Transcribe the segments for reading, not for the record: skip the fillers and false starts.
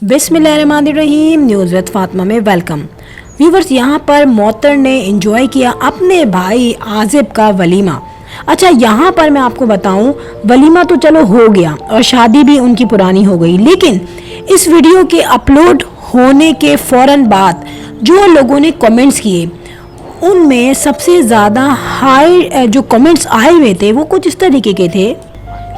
बिस्मिल्लाहिर्रहमानिर्रहीम। News with Fatima में welcome. Viewers, यहाँ पर मोहतर ने एंजॉय किया अपने भाई आजिब का वलीमा। अच्छा, यहाँ पर मैं आपको बताऊँ, वलीमा तो चलो हो गया और शादी भी उनकी पुरानी हो गई, लेकिन इस वीडियो के अपलोड होने के फ़ौरन बाद जो लोगों ने कमेंट्स किए, उनमें सबसे ज़्यादा हाई जो कमेंट्स आए हुए थे वो कुछ इस तरीके के थे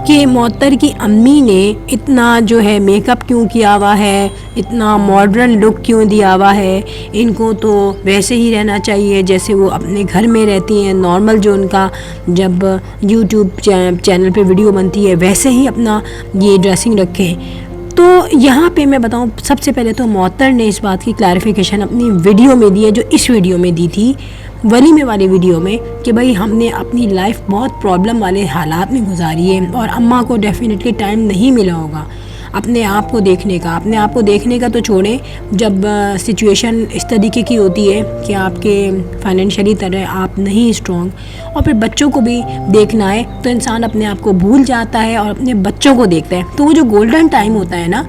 कि मोहतर की अम्मी ने इतना जो है मेकअप क्यों किया हुआ है, इतना मॉडर्न लुक क्यों दिया हुआ है, इनको तो वैसे ही रहना चाहिए जैसे वो अपने घर में रहती हैं, नॉर्मल जो उनका जब यूट्यूब चैनल पे वीडियो बनती है वैसे ही अपना ये ड्रेसिंग रखें। तो यहाँ पे मैं बताऊँ, सबसे पहले तो मोहतर ने इस बात की क्लैरिफिकेशन अपनी वीडियो में दी है, जो इस वीडियो में दी थी वलीमे वाली वीडियो में, कि भाई हमने अपनी लाइफ बहुत प्रॉब्लम वाले हालात में गुजारी है और अम्मा को डेफिनेटली टाइम नहीं मिला होगा अपने आप को देखने का। अपने आप को देखने का तो छोड़ें, जब सिचुएशन इस तरीके की होती है कि आपके फाइनेंशियली तरह आप नहीं स्ट्रॉन्ग और फिर बच्चों को भी देखना है, तो इंसान अपने आप को भूल जाता है और अपने बच्चों को देखता है। तो वो जो गोल्डन टाइम होता है ना,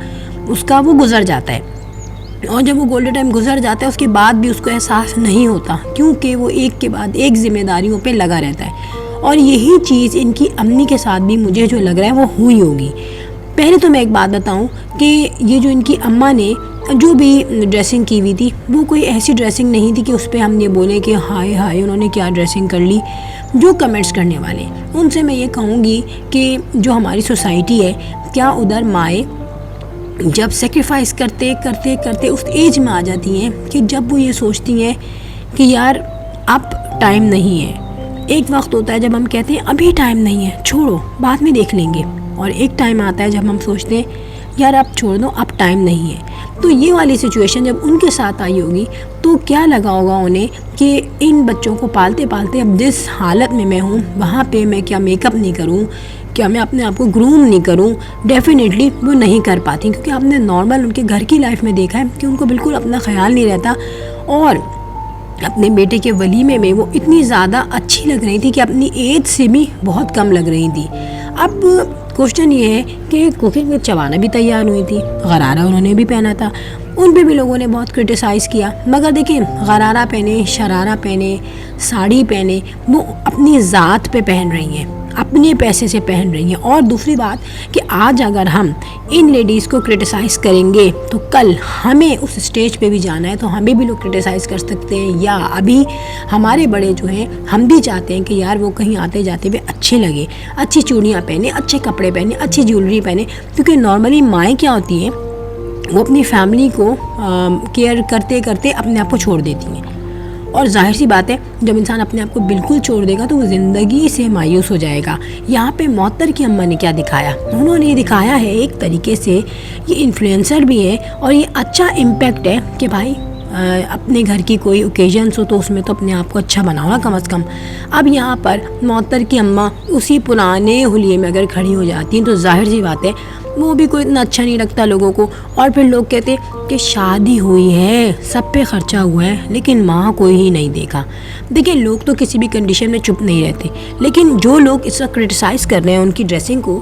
उसका वो गुजर जाता है, और जब वो गोल्डन टाइम गुजर जाता है उसके बाद भी उसको एहसास नहीं होता, क्योंकि वो एक के बाद एक जिम्मेदारियों पे लगा रहता है। और यही चीज़ इनकी अम्मी के साथ भी मुझे जो लग रहा है वो हुई होगी। पहले तो मैं एक बात बताऊं कि ये जो इनकी अम्मा ने जो भी ड्रेसिंग की हुई थी, वो कोई ऐसी ड्रेसिंग नहीं थी कि उस पर हम ये बोलें कि हाय हाय उन्होंने क्या ड्रेसिंग कर ली। जो कमेंट्स करने वाले, उनसे मैं ये कहूँगी कि जो हमारी सोसाइटी है, क्या उधर माएँ जब सेक्रीफाइस करते करते करते उस एज में आ जाती हैं कि जब वो ये सोचती हैं कि यार अब टाइम नहीं है। एक वक्त होता है जब हम कहते हैं अभी टाइम नहीं है, छोड़ो बाद में देख लेंगे, और एक टाइम आता है जब हम सोचते हैं यार अब छोड़ दो, अब टाइम नहीं है। तो ये वाली सिचुएशन जब उनके साथ आई होगी तो क्या लगा होगा उन्हें कि इन बच्चों को पालते पालते अब जिस हालत में मैं हूँ वहाँ पे मैं क्या मेकअप नहीं करूँ, क्या मैं अपने आप को ग्रूम नहीं करूं। डेफिनेटली वो नहीं कर पाती, क्योंकि आपने नॉर्मल उनके घर की लाइफ में देखा है कि उनको बिल्कुल अपना ख्याल नहीं रहता, और अपने बेटे के वलीमे में वो इतनी ज़्यादा अच्छी लग रही थी कि अपनी एज से भी बहुत कम लग रही थी। अब क्वेश्चन ये है कि कुकिंग में चबाना भी तैयार हुई थी, गरारा उन्होंने भी पहना था, उन पे भी लोगों ने बहुत क्रिटिसाइज़ किया। मगर देखिए, गरारा पहने, शरारा पहने, साड़ी पहने, वो अपनी ज़ात पे पहन रही हैं, अपने पैसे से पहन रही हैं। और दूसरी बात कि आज अगर हम इन लेडीज़ को क्रिटिसाइज़ करेंगे तो कल हमें उस स्टेज पे भी जाना है तो हमें भी लोग क्रिटिसाइज़ कर सकते हैं, या अभी हमारे बड़े जो हैं हम भी चाहते हैं कि यार वो कहीं आते जाते हुए अच्छे लगे, अच्छी चूड़ियाँ पहने, अच्छे कपड़े पहने, अच्छी ज्वेलरी पहने। क्योंकि नॉर्मली माएँ क्या होती हैं, वो अपनी फैमिली को केयर करते करते अपने आप को छोड़ देती हैं, और जाहिर सी बात है जब इंसान अपने आप को बिल्कुल छोड़ देगा तो वो ज़िंदगी से मायूस हो जाएगा। यहाँ पे मोहतर की अम्मा ने क्या दिखाया, उन्होंने ये दिखाया है एक तरीके से, ये इन्फ्लुएंसर भी है और ये अच्छा इम्पैक्ट है कि भाई अपने घर की कोई ओकेजन्स हो तो उसमें तो अपने आप को अच्छा बनाओ कम अज़ कम। अब यहाँ पर मोहतर की अम्मा उसी पुराने हुलिये में अगर खड़ी हो जाती हैं तो जाहिर सी बात है वो भी कोई इतना अच्छा नहीं लगता लोगों को। और फिर लोग कहते कि शादी हुई है, सब पे ख़र्चा हुआ है, लेकिन माँ कोई ही नहीं देखा। देखिए, लोग तो किसी भी कंडीशन में चुप नहीं रहते, लेकिन जो लोग इस वक्त क्रिटिसाइज़ कर रहे हैं उनकी ड्रेसिंग को,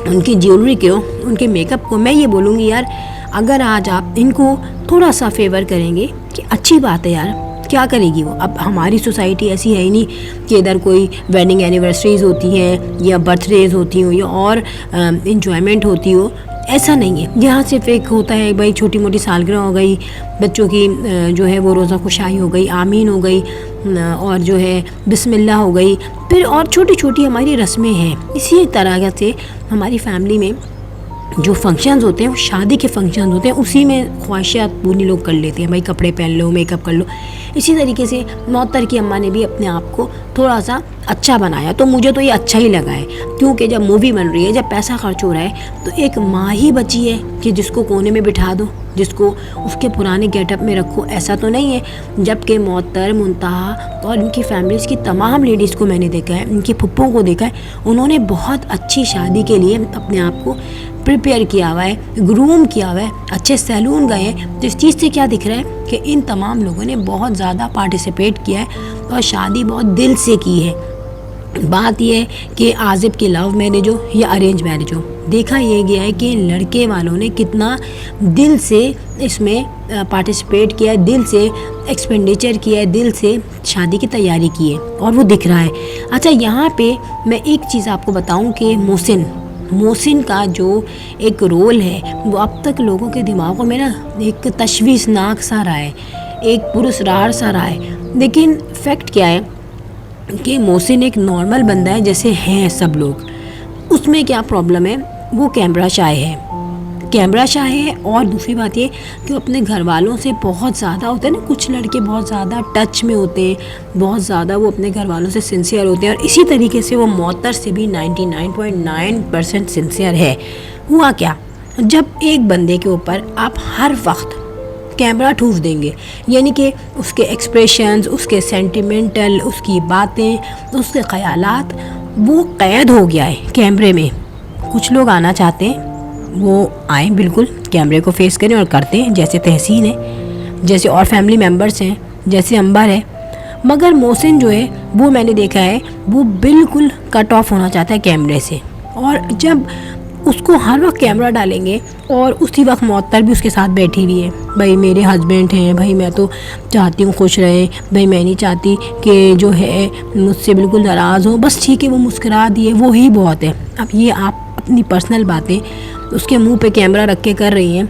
उनकी ज्वेलरी को, उनके मेकअप को, मैं ये बोलूँगी यार, अगर आज आप इनको थोड़ा सा फेवर करेंगे कि अच्छी बात है यार, क्या करेगी वो। अब हमारी सोसाइटी ऐसी है ही नहीं कि इधर कोई वेडिंग एनिवर्सरीज़ होती हैं या बर्थडेज़ होती हो या और इन्जॉयमेंट होती हो, ऐसा नहीं है। यहाँ सिर्फ एक होता है भाई, छोटी मोटी सालगिरह हो गई, बच्चों की जो है वो रोज़ा खुशाई हो गई, आमीन हो गई, और जो है बिस्मिल्लाह हो गई, फिर और छोटी छोटी हमारी रस्में हैं। इसी तरह से हमारी फैमिली में जो फंक्शंस होते हैं वो शादी के फंक्शंस होते हैं, उसी में ख्वाहिशात पूरी लोग कर लेते हैं, भाई कपड़े पहन लो, मेकअप कर लो। इसी तरीके से मोहतर की अम्मा ने भी अपने आप को थोड़ा सा अच्छा बनाया, तो मुझे तो ये अच्छा ही लगा है, क्योंकि जब मूवी बन रही है, जब पैसा खर्च हो रहा है, तो एक माँ ही बची है कि जिसको कोने में बिठा दो, जिसको उसके पुराने गेटअप में रखो, ऐसा तो नहीं है। जबकि मोहतर, मुंतहा और इनकी फैमिलीज़ की तमाम लेडीज़ को मैंने देखा है, इनकी फुप्पों को देखा है, उन्होंने बहुत अच्छी शादी के लिए अपने आप को प्रिपेयर किया हुआ है, ग्रूम किया हुआ है, अच्छे सैलून गए हैं। तो इस चीज़ से क्या दिख रहा है कि इन तमाम लोगों ने बहुत ज़्यादा पार्टिसिपेट किया है और शादी बहुत दिल से की है। बात यह है कि आज़िब की लव मैरिज हो या अरेंज मैरिज हो, دیکھا یہ گیا ہے کہ لڑکے والوں نے کتنا دل سے اس میں پارٹیسپیٹ کیا ہے، دل سے ایکسپینڈیچر کیا ہے، دل سے شادی کی تیاری کی ہے، اور وہ دکھ رہا ہے۔ اچھا یہاں پہ میں ایک چیز آپ کو بتاؤں کہ محسن کا جو ایک رول ہے وہ اب تک لوگوں کے دماغوں میں نا ایک تشویشناک سا رہا ہے، ایک پراسرار سا رہا ہے، لیکن فیکٹ کیا ہے کہ محسن ایک نارمل بندہ ہے جیسے ہیں سب لوگ۔ اس میں کیا پرابلم ہے، وہ کیمرہ شاہ ہے، اور دوسری بات یہ کہ وہ اپنے گھر والوں سے بہت زیادہ ہوتا ہے نا، کچھ لڑکے بہت زیادہ ٹچ میں ہوتے ہیں، بہت زیادہ وہ اپنے گھر والوں سے سنسیئر ہوتے ہیں، اور اسی طریقے سے وہ معطر سے بھی 99.9% سنسیئر ہے۔ ہوا کیا، جب ایک بندے کے اوپر آپ ہر وقت کیمرہ ٹھوس دیں گے، یعنی کہ اس کے ایکسپریشنز، اس کے سینٹیمنٹل، اس کی باتیں، اس کے خیالات، وہ قید ہو گیا ہے کیمرے میں۔ کچھ لوگ آنا چاہتے ہیں، وہ آئیں، بالکل کیمرے کو فیس کریں اور کرتے ہیں، جیسے تحسین ہے، جیسے اور فیملی ممبرس ہیں، جیسے امبر ہے۔ مگر محسن جو ہے وہ میں نے دیکھا ہے وہ بالکل کٹ آف ہونا چاہتا ہے کیمرے سے، اور جب اس کو ہر وقت کیمرہ ڈالیں گے اور اسی وقت معطر بھی اس کے ساتھ بیٹھی ہوئی ہے، بھائی میرے ہسبینڈ ہیں، بھائی میں تو چاہتی ہوں خوش رہے، بھائی میں نہیں چاہتی کہ جو ہے مجھ سے بالکل ناراض ہو، بس ٹھیک ہے وہ مسکرا دیے، وہی بہت ہے۔ اب یہ آپ اپنی پرسنل باتیں اس کے منہ پہ کیمرہ رکھ کے کر رہی ہیں،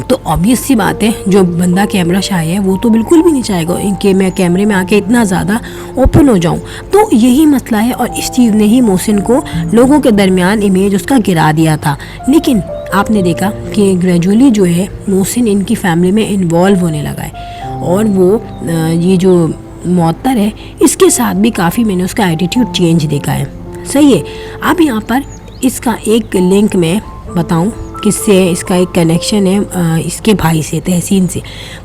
تو obvious سی بات ہے جو بندہ کیمرہ شائی ہے وہ تو بالکل بھی نہیں چاہے گا کہ میں کیمرے میں آ کے اتنا زیادہ اوپن ہو جاؤں۔ تو یہی مسئلہ ہے، اور اس چیز نے ہی محسن کو لوگوں کے درمیان امیج اس کا گرا دیا تھا۔ لیکن آپ نے دیکھا کہ گریجولی جو ہے محسن ان کی فیملی میں انوالو ہونے لگا ہے، اور وہ یہ جو معطر ہے اس کے ساتھ بھی کافی میں نے اس کا ایٹیٹیوڈ چینج دیکھا ہے۔ صحیح ہے۔ اب یہاں پر اس کا ایک لنک میں بتاؤں کس سے اس کا ایک کنیکشن ہے، اس کے بھائی سے، تحسین سے۔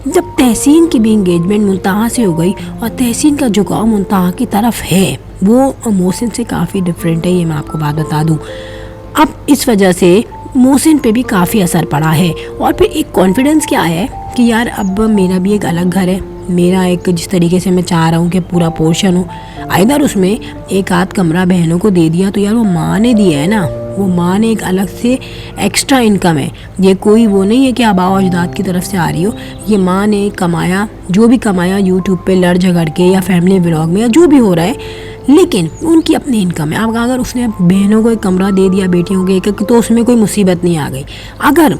جب تحسین کی بھی انگیجمنٹ منتہا سے ہو گئی، اور تحسین کا جھکاؤ منتہا کی طرف ہے، وہ محسن سے کافی ڈفرینٹ ہے، یہ میں آپ کو بات بتا دوں۔ اب اس وجہ سے محسن پہ بھی کافی اثر پڑا ہے، اور پھر ایک کانفیڈنس کیا آیا ہے کہ یار اب میرا بھی ایک الگ گھر ہے، میرا ایک جس طریقے سے میں چاہ رہا ہوں کہ پورا پورشن ہو، ادھر اس میں ایک آدھ کمرہ بہنوں کو دے دیا، تو یار وہ ماں نے دیا ہے نا، وہ ماں نے ایک الگ سے ایکسٹرا انکم ہے، یہ کوئی وہ نہیں ہے کہ آباء و اجداد کی طرف سے آ رہی ہو، یہ ماں نے کمایا، جو بھی کمایا یوٹیوب پہ لڑ جھگڑ کے یا فیملی ولاگ میں یا جو بھی ہو رہا ہے، لیکن ان کی اپنی انکم ہے۔ اب اگر اس نے بہنوں کو ایک کمرہ دے دیا، بیٹیوں کو ایک، تو اس میں کوئی مصیبت نہیں آ گئی۔ اگر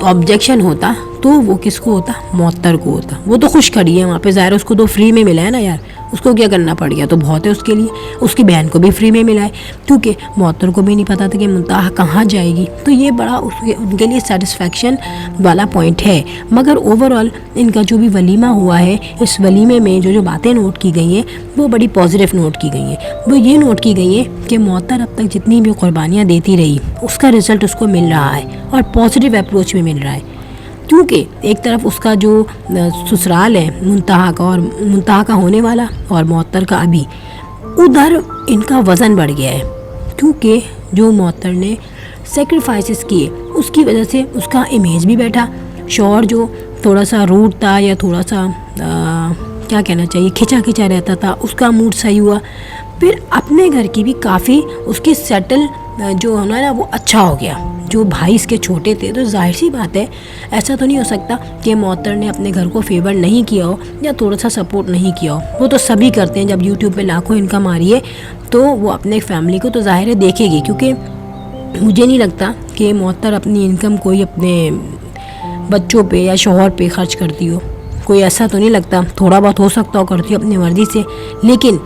آبجیکشن ہوتا تو وہ کس کو ہوتا، معطر کو ہوتا، وہ تو خوش کھڑی ہے وہاں پہ، ظاہر اس کو تو فری میں ملا ہے نا یار، اس کو کیا کرنا پڑ گیا، تو بہت ہے اس کے لیے، اس کی بہن کو بھی فری میں ملا ہے، کیونکہ معطر کو بھی نہیں پتا تھا کہ منتہا کہاں جائے گی، تو یہ بڑا ان کے لیے سیٹسفیکشن والا پوائنٹ ہے۔ مگر اوورآل ان کا جو بھی ولیمہ ہوا ہے، اس ولیمے میں جو باتیں نوٹ کی گئی ہیں وہ بڑی پازیٹیو نوٹ کی گئی ہیں۔ وہ یہ نوٹ کی گئی ہیں کہ معطر اب تک جتنی بھی قربانیاں دیتی رہی، اس کا رزلٹ اس کو مل رہا ہے، اور پازیٹیو اپروچ میں مل رہا ہے، کیونکہ ایک طرف اس کا جو سسرال ہے منتہا کا، اور منتہا کا ہونے والا، اور معطر کا ابھی، ادھر ان کا وزن بڑھ گیا ہے، کیونکہ جو معطر نے سیکریفائسز کیے اس کی وجہ سے اس کا امیج بھی بیٹھا، شوہر جو تھوڑا سا روڈ تھا یا تھوڑا سا کیا کہنا چاہیے کھچا رہتا تھا، اس کا موڈ صحیح ہوا، پھر اپنے گھر کی بھی کافی اس کی سیٹل جو ہونا نا وہ اچھا ہو گیا۔ جو بھائی اس کے چھوٹے تھے، تو ظاہر سی بات ہے ایسا تو نہیں ہو سکتا کہ معطر نے اپنے گھر کو فیور نہیں کیا ہو یا تھوڑا سا سپورٹ نہیں کیا ہو، وہ تو سبھی کرتے ہیں، جب یوٹیوب پہ لاکھوں انکم آ رہی ہے تو وہ اپنے فیملی کو تو ظاہر ہے دیکھے گی، کیونکہ مجھے نہیں لگتا کہ معطر اپنی انکم کوئی اپنے بچوں پہ یا شوہر پہ خرچ کرتی ہو، کوئی ایسا تو نہیں لگتا، تھوڑا بہت ہو سکتا ہو کرتی ہو اپنی مرضی سے، لیکن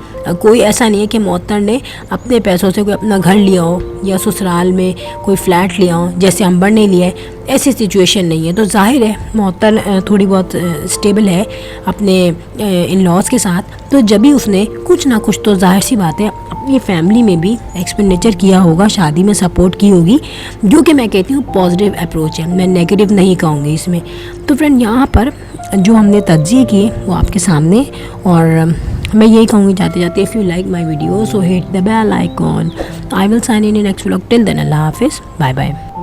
کوئی ایسا نہیں ہے کہ معطر نے اپنے پیسوں سے کوئی اپنا گھر لیا ہو یا سسرال میں کوئی فلیٹ لیا ہو جیسے امبر نے لیا ہے، ایسی سچویشن نہیں ہے۔ تو ظاہر ہے معطر تھوڑی بہت اسٹیبل ہے اپنے ان لاز کے ساتھ، تو جب بھی اس نے کچھ نہ کچھ تو ظاہر سی بات ہے اپنی فیملی میں بھی ایکسپینڈیچر کیا ہوگا، شادی میں سپورٹ کی ہوگی، جو کہ میں کہتی ہوں پازیٹیو اپروچ ہے، میں نیگیٹو نہیں کہوں گی اس میں۔ تو فرینڈ یہاں پر جو ہم نے تجزیے کیے وہ آپ کے سامنے، اور میں یہی کہوں گی جاتے جاتے، if you like my video so hit the bell icon. I will sign in next vlog. Till then, Allah Hafiz. Bye bye.